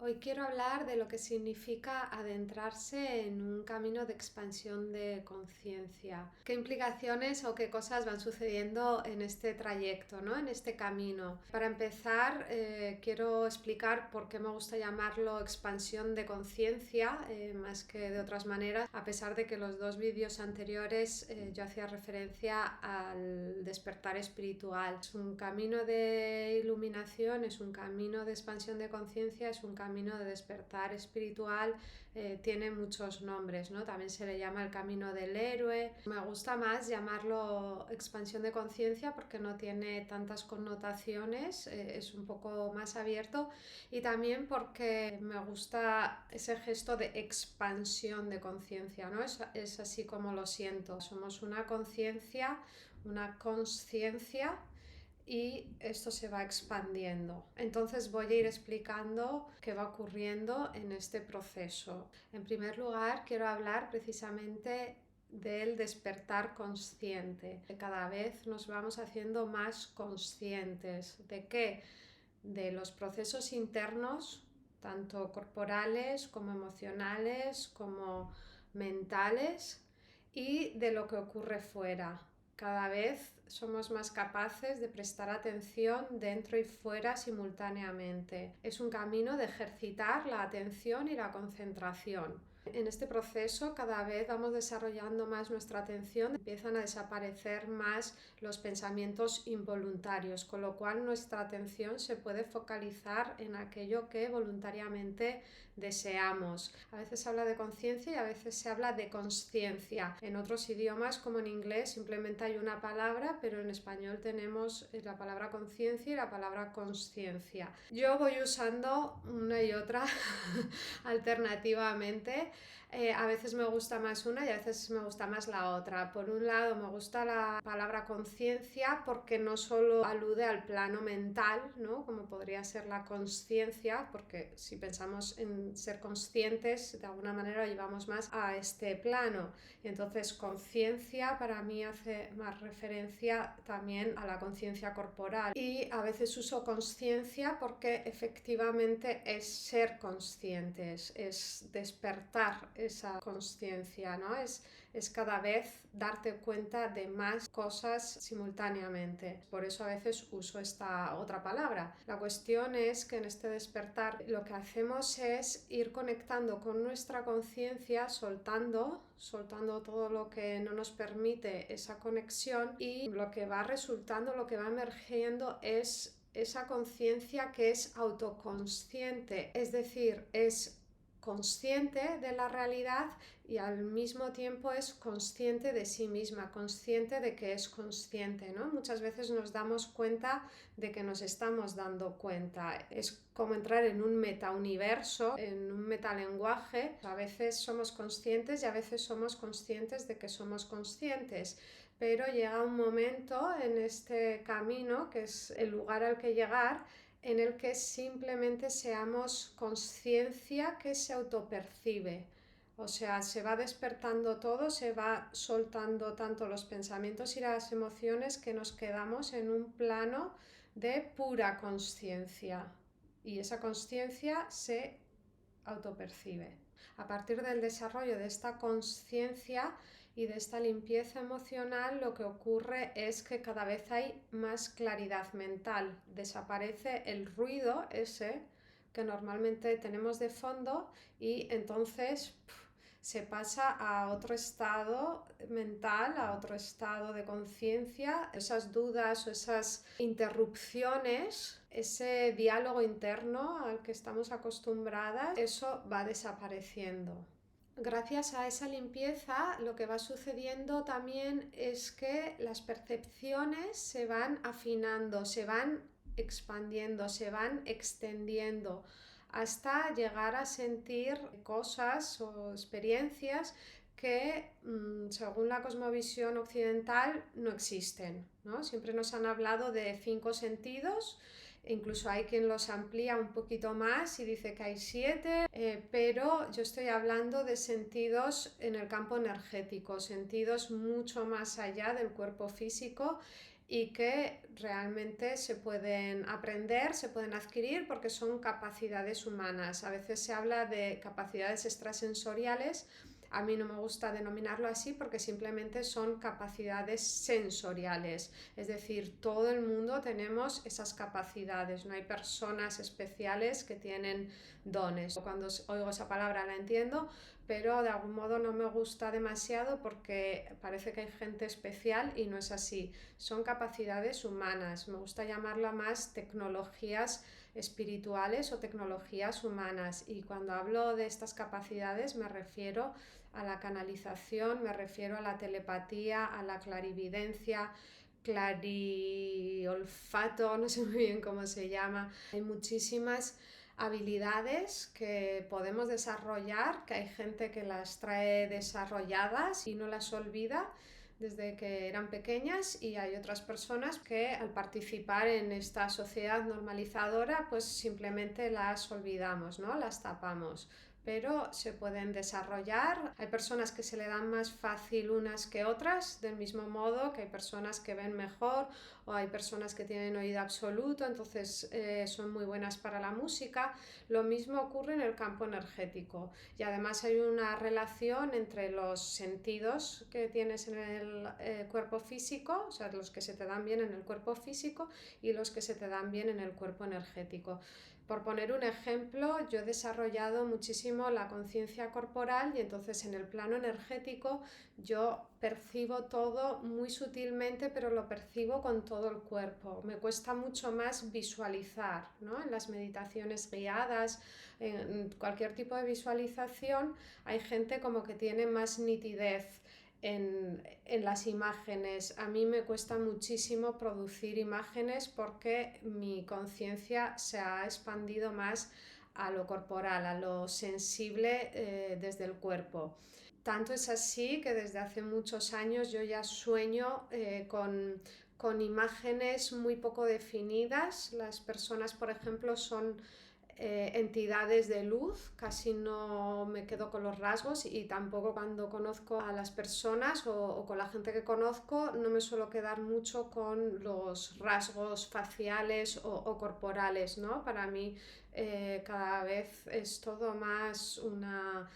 Hoy quiero hablar de lo que significa adentrarse en un camino de expansión de conciencia. ¿Qué implicaciones o qué cosas van sucediendo en este trayecto, ¿no? En este camino? Para empezar, quiero explicar por qué me gusta llamarlo expansión de conciencia, más que de otras maneras, a pesar de que los dos vídeos anteriores yo hacía referencia al despertar espiritual. Es un camino de iluminación, es un camino de expansión de conciencia, es un camino de despertar espiritual, tiene muchos nombres, ¿no? También se le llama el camino del héroe. Me gusta más llamarlo expansión de conciencia porque no tiene tantas connotaciones, es un poco más abierto, y también porque me gusta ese gesto de expansión de conciencia, ¿no? Es así como lo siento. Somos una conciencia, una consciencia, y esto se va expandiendo. Entonces voy a ir explicando qué va ocurriendo en este proceso. En primer lugar, quiero hablar precisamente del despertar consciente. Cada vez nos vamos haciendo más conscientes. ¿De qué? De los procesos internos, tanto corporales como emocionales, como mentales, y de lo que ocurre fuera. Cada vez somos más capaces de prestar atención dentro y fuera simultáneamente. Es un camino de ejercitar la atención y la concentración. En este proceso cada vez vamos desarrollando más nuestra atención, empiezan a desaparecer más los pensamientos involuntarios, con lo cual nuestra atención se puede focalizar en aquello que voluntariamente deseamos. A veces se habla de conciencia y a veces se habla de consciencia. En otros idiomas, como en inglés, simplemente hay una palabra, pero en español tenemos la palabra conciencia y la palabra consciencia. Yo voy usando una y otra alternativamente. A veces me gusta más una y a veces me gusta más la otra. Por un lado, me gusta la palabra conciencia porque no solo alude al plano mental, ¿no? Como podría ser la consciencia, porque si pensamos en ser conscientes, de alguna manera lo llevamos más a este plano. Y entonces conciencia para mí hace más referencia también a la conciencia corporal. Y a veces uso consciencia porque efectivamente es ser conscientes, es despertar esa consciencia, ¿no? Es cada vez darte cuenta de más cosas simultáneamente. Por eso a veces uso esta otra palabra. La cuestión es que en este despertar lo que hacemos es ir conectando con nuestra conciencia, soltando todo lo que no nos permite esa conexión, y lo que va resultando, lo que va emergiendo es esa conciencia que es autoconsciente, es decir, es consciente de la realidad y al mismo tiempo es consciente de sí misma, consciente de que es consciente, ¿no? Muchas veces nos damos cuenta de que nos estamos dando cuenta. Es como entrar en un metauniverso, en un metalenguaje. A veces somos conscientes y a veces somos conscientes de que somos conscientes, pero llega un momento en este camino, que es el lugar al que llegar, en el que simplemente seamos conciencia que se autopercibe. O sea, se va despertando todo, se va soltando tanto los pensamientos y las emociones que nos quedamos en un plano de pura conciencia. Y esa conciencia se autopercibe. A partir del desarrollo de esta conciencia y de esta limpieza emocional, lo que ocurre es que cada vez hay más claridad mental. Desaparece el ruido ese que normalmente tenemos de fondo y entonces se pasa a otro estado mental, a otro estado de conciencia. Esas dudas o esas interrupciones, ese diálogo interno al que estamos acostumbradas, eso va desapareciendo. Gracias a esa limpieza, lo que va sucediendo también es que las percepciones se van afinando, se van expandiendo, se van extendiendo, hasta llegar a sentir cosas o experiencias que, según la cosmovisión occidental, no existen, ¿no? Siempre nos han hablado de 5 sentidos. Incluso hay quien los amplía un poquito más y dice que hay 7, pero yo estoy hablando de sentidos en el campo energético, sentidos mucho más allá del cuerpo físico, y que realmente se pueden aprender, se pueden adquirir porque son capacidades humanas. A veces se habla de capacidades extrasensoriales. A mí no me gusta denominarlo así porque simplemente son capacidades sensoriales, es decir, todo el mundo tenemos esas capacidades, no hay personas especiales que tienen dones. Cuando oigo esa palabra la entiendo, pero de algún modo no me gusta demasiado porque parece que hay gente especial y no es así. Son capacidades humanas, me gusta llamarla más tecnologías espirituales o tecnologías humanas, y cuando hablo de estas capacidades me refiero a la canalización, me refiero a la telepatía, a la clarividencia, clariolfato, no sé muy bien cómo se llama. Hay muchísimas habilidades que podemos desarrollar, que hay gente que las trae desarrolladas y no las olvida desde que eran pequeñas, y hay otras personas que al participar en esta sociedad normalizadora pues simplemente las olvidamos, ¿no? Las tapamos, pero se pueden desarrollar. Hay personas que se le dan más fácil unas que otras, del mismo modo que hay personas que ven mejor o hay personas que tienen oído absoluto, entonces son muy buenas para la música. Lo mismo ocurre en el campo energético, y además hay una relación entre los sentidos que tienes en el cuerpo físico, o sea, los que se te dan bien en el cuerpo físico y los que se te dan bien en el cuerpo energético. Por poner un ejemplo, yo he desarrollado muchísimo la conciencia corporal, y entonces en el plano energético yo percibo todo muy sutilmente, pero lo percibo con todo el cuerpo. Me cuesta mucho más visualizar, ¿no? En las meditaciones guiadas, en cualquier tipo de visualización, hay gente como que tiene más nitidez en las imágenes. A mí me cuesta muchísimo producir imágenes porque mi conciencia se ha expandido más a lo corporal, a lo sensible desde el cuerpo. Tanto es así que desde hace muchos años yo ya sueño con imágenes muy poco definidas. Las personas, por ejemplo, son entidades de luz, casi no me quedo con los rasgos, y tampoco cuando conozco a las personas o con la gente que conozco no me suelo quedar mucho con los rasgos faciales o corporales, ¿no? Para mí cada vez es todo más una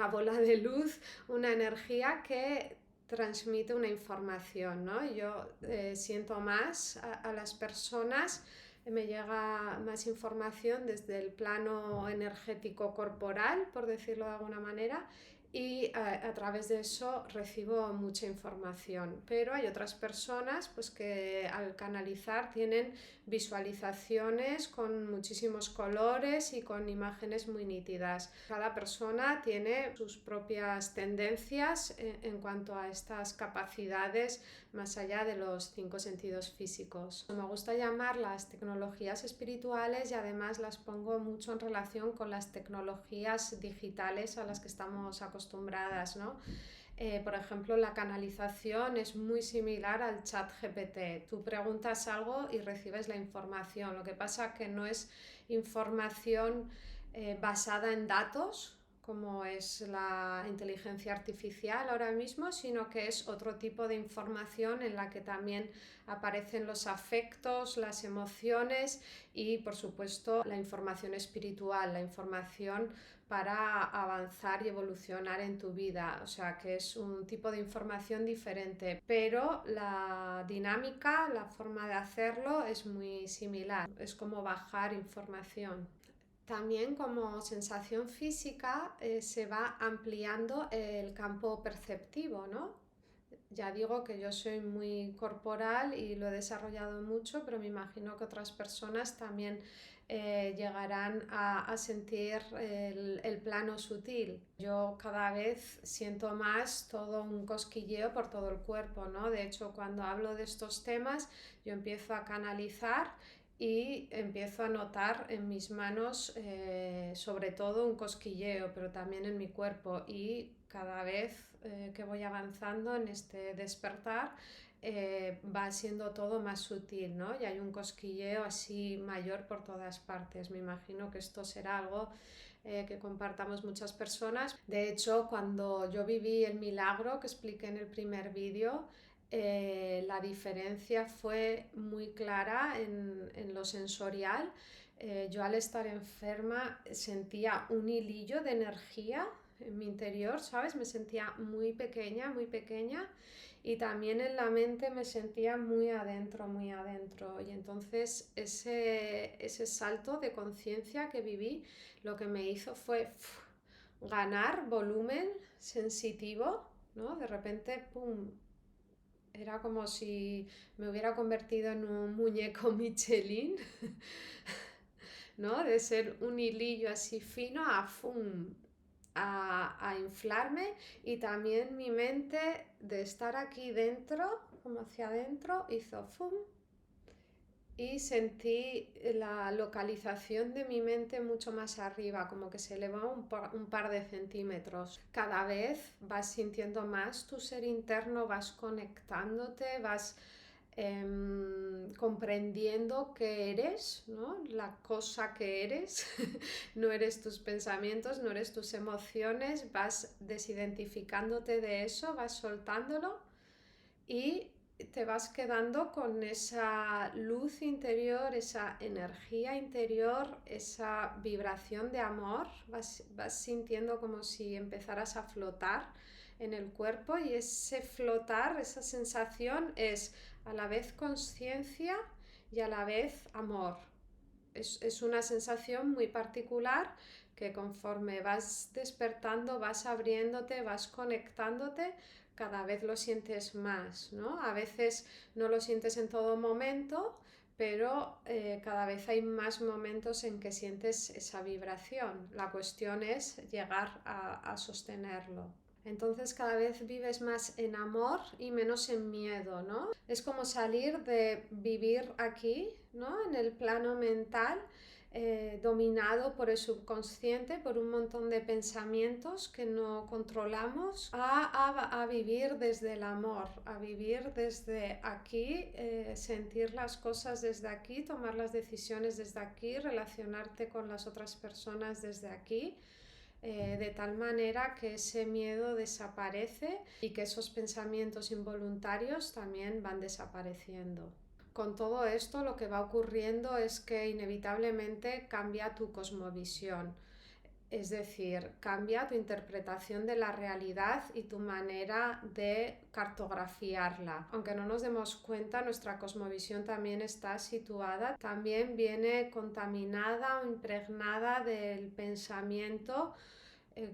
bola de luz, una energía que transmite una información, ¿no? Yo siento más a las personas, me llega más información desde el plano energético corporal, por decirlo de alguna manera, y a través de eso recibo mucha información. Pero hay otras personas pues que al canalizar tienen visualizaciones con muchísimos colores y con imágenes muy nítidas. Cada persona tiene sus propias tendencias en cuanto a estas capacidades más allá de los 5 sentidos físicos. Me gusta llamarlas tecnologías espirituales, y además las pongo mucho en relación con las tecnologías digitales a las que estamos acostumbradas, ¿no? Por ejemplo, la canalización es muy similar al chat GPT. Tú preguntas algo y recibes la información. Lo que pasa que no es información basada en datos, como es la inteligencia artificial ahora mismo, sino que es otro tipo de información en la que también aparecen los afectos, las emociones y, por supuesto, la información espiritual, la información para avanzar y evolucionar en tu vida. O sea que es un tipo de información diferente, pero la dinámica, la forma de hacerlo es muy similar. Es como bajar información. También como sensación física se va ampliando el campo perceptivo, ¿no? Ya digo que yo soy muy corporal y lo he desarrollado mucho, pero me imagino que otras personas también llegarán a sentir el plano sutil. Yo cada vez siento más todo un cosquilleo por todo el cuerpo, ¿no? De hecho, cuando hablo de estos temas, yo empiezo a canalizar y empiezo a notar en mis manos sobre todo un cosquilleo, pero también en mi cuerpo, y cada vez que voy avanzando en este despertar va siendo todo más sutil, ¿no? Y hay un cosquilleo así mayor por todas partes. Me imagino que esto será algo que compartamos muchas personas. De hecho, cuando yo viví el milagro que expliqué en el primer vídeo, La diferencia fue muy clara en lo sensorial. Yo al estar enferma sentía un hilillo de energía en mi interior, ¿sabes? Me sentía muy pequeña y también en la mente me sentía muy adentro, muy adentro. Y entonces ese salto de conciencia que viví lo que me hizo fue ganar volumen sensitivo, ¿no? De repente, ¡pum! Era como si me hubiera convertido en un muñeco Michelin, ¿no? De ser un hilillo así fino a ¡fum! A inflarme, y también mi mente de estar aquí dentro, como hacia adentro, hizo ¡fum! Y sentí la localización de mi mente mucho más arriba, como que se elevó un par de centímetros. Cada vez vas sintiendo más tu ser interno, vas conectándote, vas comprendiendo que eres, ¿no? La cosa que eres. No eres tus pensamientos, no eres tus emociones, vas desidentificándote de eso, vas soltándolo y te vas quedando con esa luz interior, esa energía interior, esa vibración de amor. Vas sintiendo como si empezaras a flotar en el cuerpo, y ese flotar, esa sensación es a la vez conciencia y a la vez amor. Es una sensación muy particular que conforme vas despertando, vas abriéndote, vas conectándote, cada vez lo sientes más, ¿no? A veces no lo sientes en todo momento, pero cada vez hay más momentos en que sientes esa vibración. La cuestión es llegar a sostenerlo. Entonces cada vez vives más en amor y menos en miedo, ¿no? Es como salir de vivir aquí, ¿no? En el plano mental, dominado por el subconsciente, por un montón de pensamientos que no controlamos, a vivir desde el amor, a vivir desde aquí, sentir las cosas desde aquí, tomar las decisiones desde aquí, relacionarte con las otras personas desde aquí. De tal manera que ese miedo desaparece y que esos pensamientos involuntarios también van desapareciendo. Con todo esto lo que va ocurriendo es que inevitablemente cambia tu cosmovisión, es decir, cambia tu interpretación de la realidad y tu manera de cartografiarla. Aunque no nos demos cuenta, nuestra cosmovisión también está situada, también viene contaminada o impregnada del pensamiento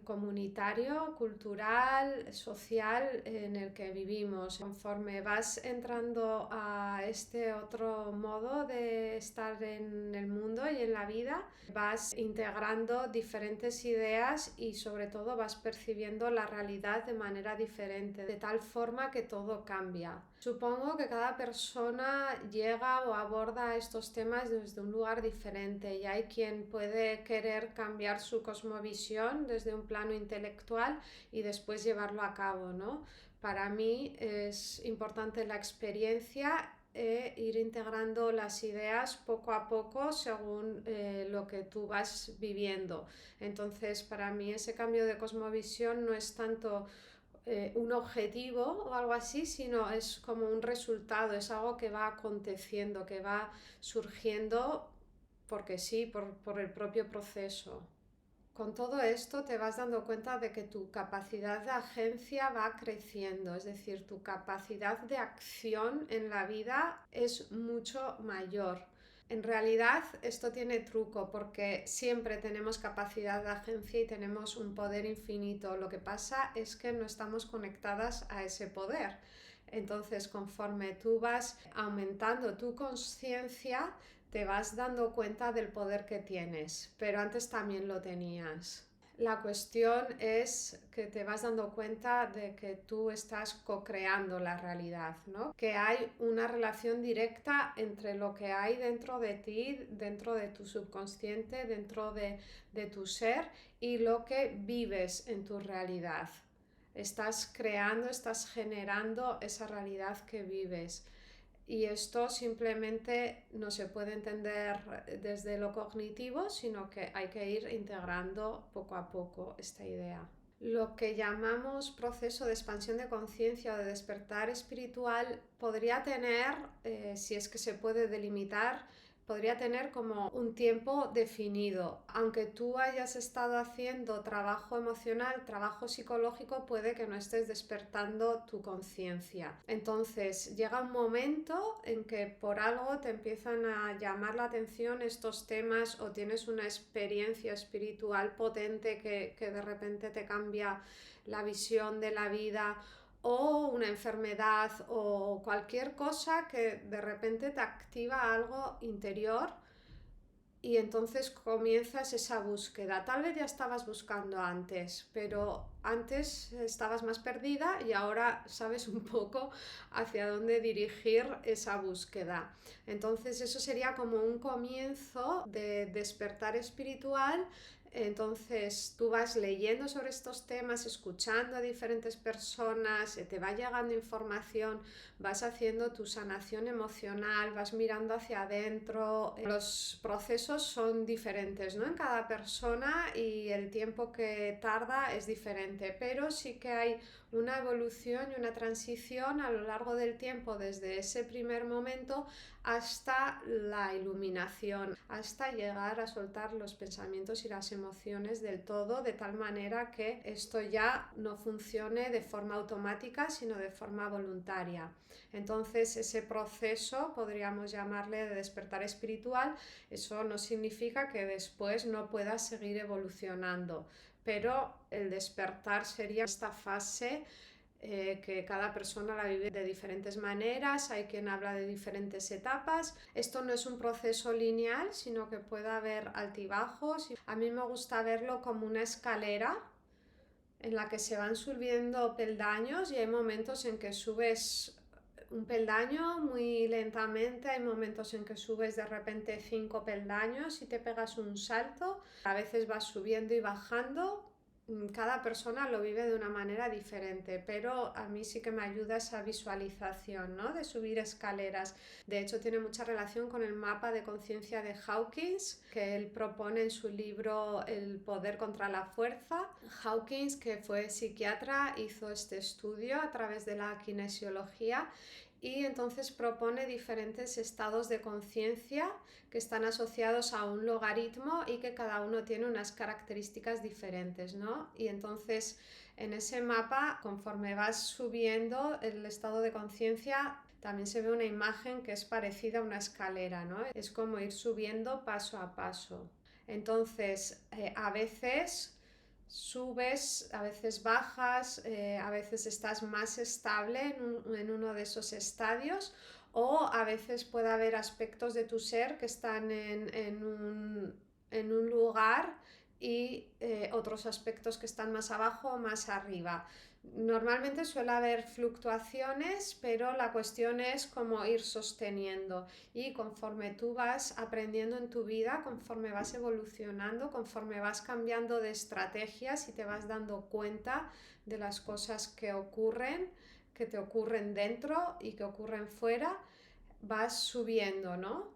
comunitario, cultural, social en el que vivimos. Conforme vas entrando a este otro modo de estar en el mundo y en la vida, vas integrando diferentes ideas y sobre todo vas percibiendo la realidad de manera diferente, de tal forma que todo cambia. Supongo que cada persona llega o aborda estos temas desde un lugar diferente, y hay quien puede querer cambiar su cosmovisión desde un plano intelectual y después llevarlo a cabo, ¿no? Para mí es importante la experiencia, ir integrando las ideas poco a poco según lo que tú vas viviendo. Entonces, para mí ese cambio de cosmovisión no es tanto un objetivo o algo así, sino es como un resultado, es algo que va aconteciendo, que va surgiendo porque sí, por el propio proceso. Con todo esto te vas dando cuenta de que tu capacidad de agencia va creciendo, es decir, tu capacidad de acción en la vida es mucho mayor. En realidad esto tiene truco, porque siempre tenemos capacidad de agencia y tenemos un poder infinito. Lo que pasa es que no estamos conectadas a ese poder. Entonces, conforme tú vas aumentando tu conciencia, te vas dando cuenta del poder que tienes, pero antes también lo tenías. La cuestión es que te vas dando cuenta de que tú estás co-creando la realidad, ¿no? Que hay una relación directa entre lo que hay dentro de ti, dentro de tu subconsciente, dentro de tu ser, y lo que vives en tu realidad. Estás creando, estás generando esa realidad que vives. Y esto simplemente no se puede entender desde lo cognitivo, sino que hay que ir integrando poco a poco esta idea. Lo que llamamos proceso de expansión de conciencia o de despertar espiritual podría tener, si es que se puede delimitar, podría tener como un tiempo definido. Aunque tú hayas estado haciendo trabajo emocional, trabajo psicológico, puede que no estés despertando tu conciencia. Entonces llega un momento en que por algo te empiezan a llamar la atención estos temas, o tienes una experiencia espiritual potente que de repente te cambia la visión de la vida, o una enfermedad o cualquier cosa que de repente te activa algo interior, y entonces comienzas esa búsqueda. Tal vez ya estabas buscando antes, pero antes estabas más perdida y ahora sabes un poco hacia dónde dirigir esa búsqueda. Entonces eso sería como un comienzo de despertar espiritual. Entonces tú vas leyendo sobre estos temas, escuchando a diferentes personas, te va llegando información, vas haciendo tu sanación emocional, vas mirando hacia adentro. Los procesos son diferentes, ¿no?, en cada persona, y el tiempo que tarda es diferente, pero sí que hay una evolución y una transición a lo largo del tiempo, desde ese primer momento hasta la iluminación, hasta llegar a soltar los pensamientos y las emociones del todo, de tal manera que esto ya no funcione de forma automática, sino de forma voluntaria. Entonces ese proceso podríamos llamarle de despertar espiritual. Eso no significa que después no puedas seguir evolucionando, pero el despertar sería esta fase que cada persona la vive de diferentes maneras. Hay quien habla de diferentes etapas. Esto no es un proceso lineal, sino que puede haber altibajos. A mí me gusta verlo como una escalera en la que se van subiendo peldaños, y hay momentos en que subes un peldaño muy lentamente, hay momentos en que subes de repente 5 peldaños y te pegas un salto, a veces vas subiendo y bajando. Cada persona lo vive de una manera diferente, pero a mí sí que me ayuda esa visualización, ¿no?, de subir escaleras. De hecho, tiene mucha relación con el mapa de conciencia de Hawkins, que él propone en su libro El poder contra la fuerza. Hawkins, que fue psiquiatra, hizo este estudio a través de la kinesiología, y entonces propone diferentes estados de conciencia que están asociados a un logaritmo y que cada uno tiene unas características diferentes, ¿no? Y entonces en ese mapa, conforme vas subiendo el estado de conciencia, también se ve una imagen que es parecida a una escalera, ¿no? Es como ir subiendo paso a paso. Entonces, a veces subes, a veces bajas, a veces estás más estable en uno de esos estadios, o a veces puede haber aspectos de tu ser que están en un lugar, y otros aspectos que están más abajo o más arriba. Normalmente suele haber fluctuaciones, pero la cuestión es cómo ir sosteniendo, y conforme tú vas aprendiendo en tu vida, conforme vas evolucionando, conforme vas cambiando de estrategias y te vas dando cuenta de las cosas que te ocurren dentro y que ocurren fuera, vas subiendo, ¿no?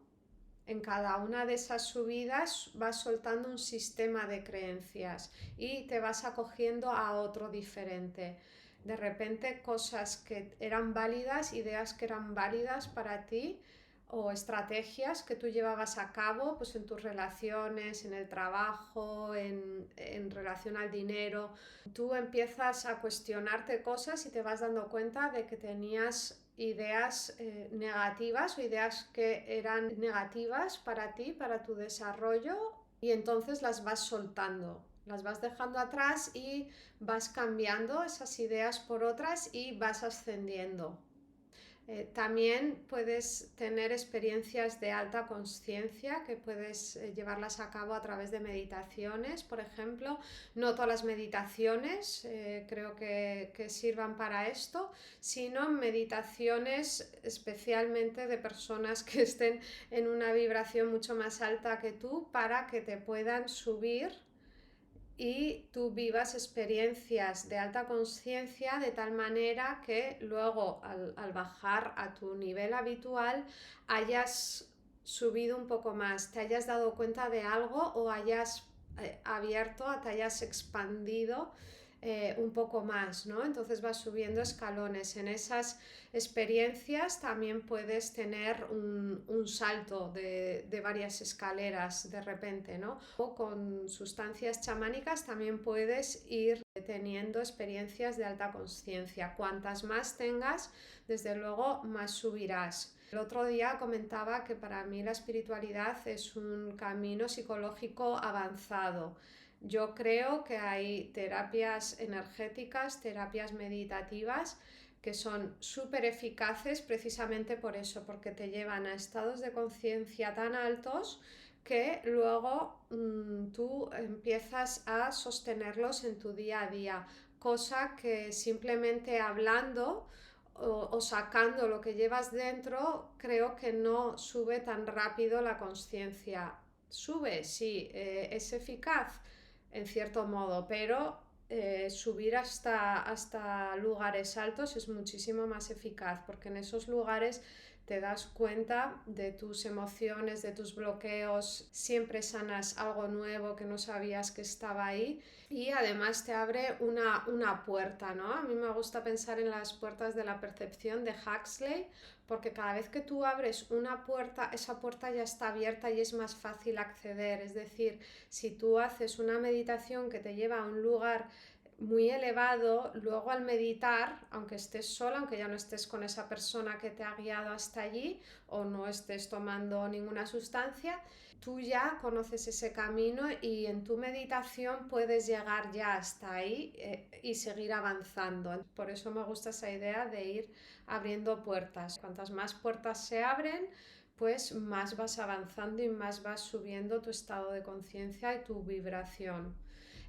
En cada una de esas subidas vas soltando un sistema de creencias y te vas acogiendo a otro diferente. De repente cosas que eran válidas, ideas que eran válidas para ti, o estrategias que tú llevabas a cabo, pues en tus relaciones, en el trabajo, en relación al dinero, tú empiezas a cuestionarte cosas y te vas dando cuenta de que tenías ideas negativas, o ideas que eran negativas para ti, para tu desarrollo, y entonces las vas soltando, las vas dejando atrás y vas cambiando esas ideas por otras y vas ascendiendo. También puedes tener experiencias de alta consciencia que puedes llevarlas a cabo a través de meditaciones, por ejemplo. No todas las meditaciones creo que sirvan para esto, sino meditaciones especialmente de personas que estén en una vibración mucho más alta que tú, para que te puedan subir y tú vivas experiencias de alta conciencia, de tal manera que luego al bajar a tu nivel habitual hayas subido un poco más, te hayas dado cuenta de algo, o hayas abierto, te hayas expandido un poco más, ¿no? Entonces vas subiendo escalones. En esas experiencias también puedes tener un salto de varias escaleras de repente, ¿no? O con sustancias chamánicas también puedes ir teniendo experiencias de alta conciencia. Cuantas más tengas, desde luego más subirás. El otro día comentaba que para mí la espiritualidad es un camino psicológico avanzado. Yo creo que hay terapias energéticas, terapias meditativas que son súper eficaces precisamente por eso, porque te llevan a estados de conciencia tan altos que luego tú empiezas a sostenerlos en tu día a día, cosa que simplemente hablando o sacando lo que llevas dentro, creo que no sube tan rápido la conciencia. Sube, sí, es eficaz en cierto modo, pero subir hasta lugares altos es muchísimo más eficaz, porque en esos lugares te das cuenta de tus emociones, de tus bloqueos, siempre sanas algo nuevo que no sabías que estaba ahí y además te abre una puerta, ¿no? A mí me gusta pensar en las puertas de la percepción de Huxley, porque cada vez que tú abres una puerta, esa puerta ya está abierta y es más fácil acceder. Es decir, si tú haces una meditación que te lleva a un lugar muy elevado, luego al meditar, aunque estés sola, aunque ya no estés con esa persona que te ha guiado hasta allí o no estés tomando ninguna sustancia, tú ya conoces ese camino y en tu meditación puedes llegar ya hasta ahí y seguir avanzando. Por eso me gusta esa idea de ir abriendo puertas. Cuantas más puertas se abren, pues más vas avanzando y más vas subiendo tu estado de conciencia y tu vibración.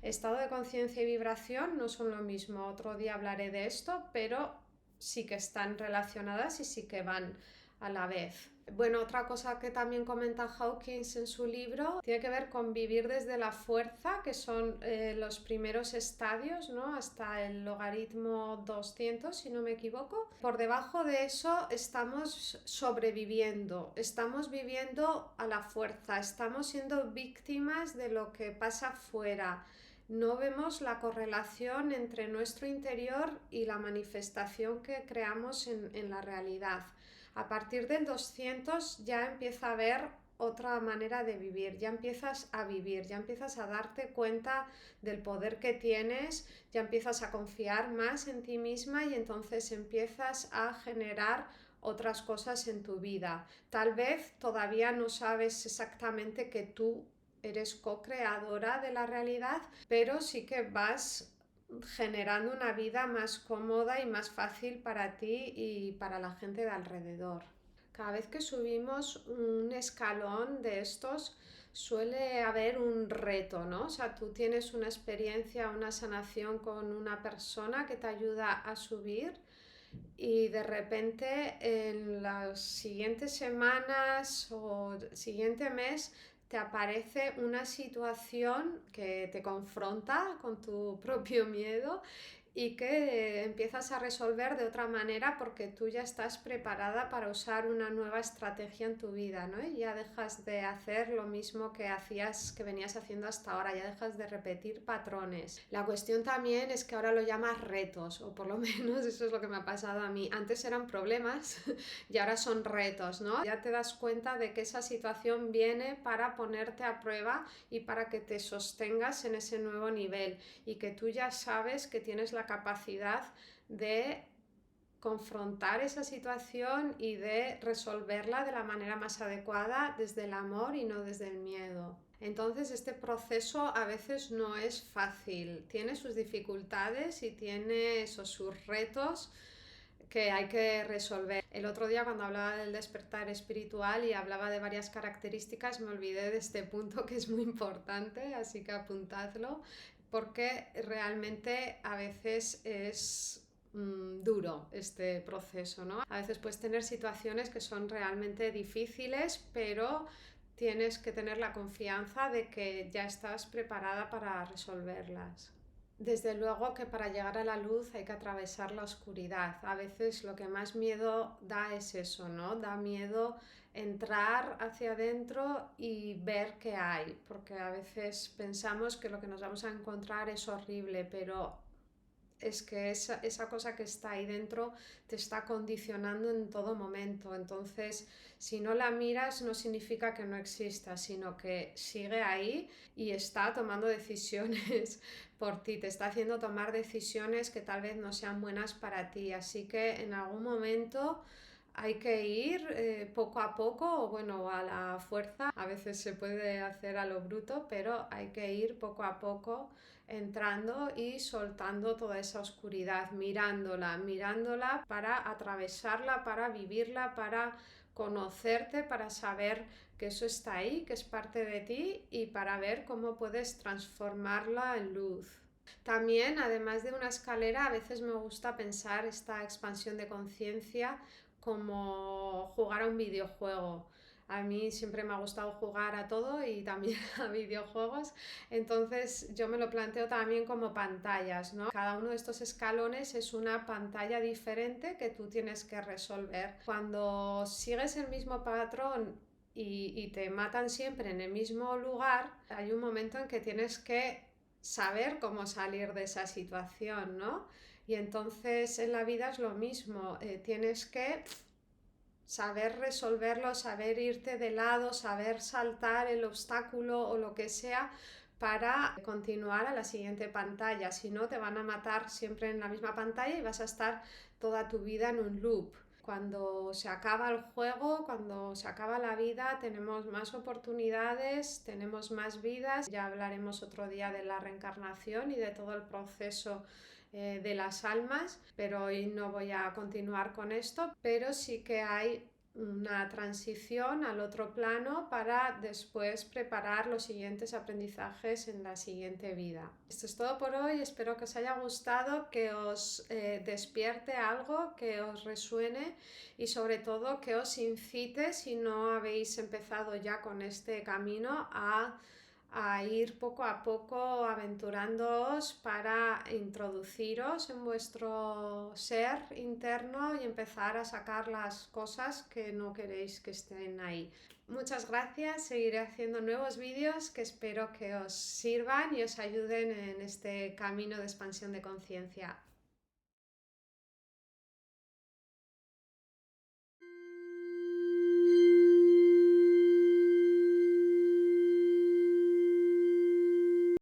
Estado de conciencia y vibración no son lo mismo. Otro día hablaré de esto, pero sí que están relacionadas y sí que van a la vez. Bueno, otra cosa que también comenta Hawkins en su libro tiene que ver con vivir desde la fuerza, que son los primeros estadios, ¿no? Hasta el logaritmo 200, si no me equivoco. Por debajo de eso estamos sobreviviendo, estamos viviendo a la fuerza, estamos siendo víctimas de lo que pasa fuera. No vemos la correlación entre nuestro interior y la manifestación que creamos en la realidad. A partir del 200 ya empieza a haber otra manera de vivir, ya empiezas a vivir, ya empiezas a darte cuenta del poder que tienes, ya empiezas a confiar más en ti misma y entonces empiezas a generar otras cosas en tu vida. Tal vez todavía no sabes exactamente que tú eres co-creadora de la realidad, pero sí que vas generando una vida más cómoda y más fácil para ti y para la gente de alrededor. Cada vez que subimos un escalón de estos suele haber un reto, ¿no? O sea, tú tienes una experiencia, una sanación con una persona que te ayuda a subir y de repente en las siguientes semanas o siguiente mes te aparece una situación que te confronta con tu propio miedo y que empiezas a resolver de otra manera porque tú ya estás preparada para usar una nueva estrategia en tu vida, ¿no? Y ya dejas de hacer lo mismo que hacías, que venías haciendo hasta ahora, ya dejas de repetir patrones. La cuestión también es que ahora lo llamas retos, o por lo menos eso es lo que me ha pasado a mí. Antes eran problemas y ahora son retos, ¿no? Ya te das cuenta de que esa situación viene para ponerte a prueba y para que te sostengas en ese nuevo nivel y que tú ya sabes que tienes la capacidad de confrontar esa situación y de resolverla de la manera más adecuada desde el amor y no desde el miedo. Entonces este proceso a veces no es fácil, tiene sus dificultades y tiene sus retos que hay que resolver. El otro día cuando hablaba del despertar espiritual y hablaba de varias características me olvidé de este punto que es muy importante, así que apuntadlo porque realmente a veces es duro este proceso, ¿no? A veces puedes tener situaciones que son realmente difíciles, pero tienes que tener la confianza de que ya estás preparada para resolverlas. Desde luego que para llegar a la luz hay que atravesar la oscuridad. A veces lo que más miedo da es eso, ¿no? Da miedo entrar hacia adentro y ver qué hay, porque a veces pensamos que lo que nos vamos a encontrar es horrible, pero es que esa cosa que está ahí dentro te está condicionando en todo momento. Entonces, si no la miras, no significa que no exista, sino que sigue ahí y está tomando decisiones por ti, te está haciendo tomar decisiones que tal vez no sean buenas para ti. Así que en algún momento hay que ir poco a poco, o bueno, a la fuerza. A veces se puede hacer a lo bruto, pero hay que ir poco a poco entrando y soltando toda esa oscuridad, mirándola para atravesarla, para vivirla, para conocerte, para saber que eso está ahí, que es parte de ti y para ver cómo puedes transformarla en luz. También, además de una escalera, a veces me gusta pensar esta expansión de conciencia como jugar a un videojuego. A mí siempre me ha gustado jugar a todo y también a videojuegos, entonces yo me lo planteo también como pantallas, ¿no? Cada uno de estos escalones es una pantalla diferente que tú tienes que resolver. Cuando sigues el mismo patrón y te matan siempre en el mismo lugar, hay un momento en que tienes que saber cómo salir de esa situación, ¿no? Y entonces en la vida es lo mismo, tienes que saber resolverlo, saber irte de lado, saber saltar el obstáculo o lo que sea para continuar a la siguiente pantalla. Si no, te van a matar siempre en la misma pantalla y vas a estar toda tu vida en un loop. Cuando se acaba el juego, cuando se acaba la vida, tenemos más oportunidades, tenemos más vidas. Ya hablaremos otro día de la reencarnación y de todo el proceso de las almas, pero hoy no voy a continuar con esto, pero sí que hay una transición al otro plano para después preparar los siguientes aprendizajes en la siguiente vida. Esto es todo por hoy, espero que os haya gustado, que os despierte algo, que os resuene y sobre todo que os incite, si no habéis empezado ya con este camino, a ir poco a poco aventurándoos para introduciros en vuestro ser interno y empezar a sacar las cosas que no queréis que estén ahí. Muchas gracias, seguiré haciendo nuevos vídeos que espero que os sirvan y os ayuden en este camino de expansión de conciencia.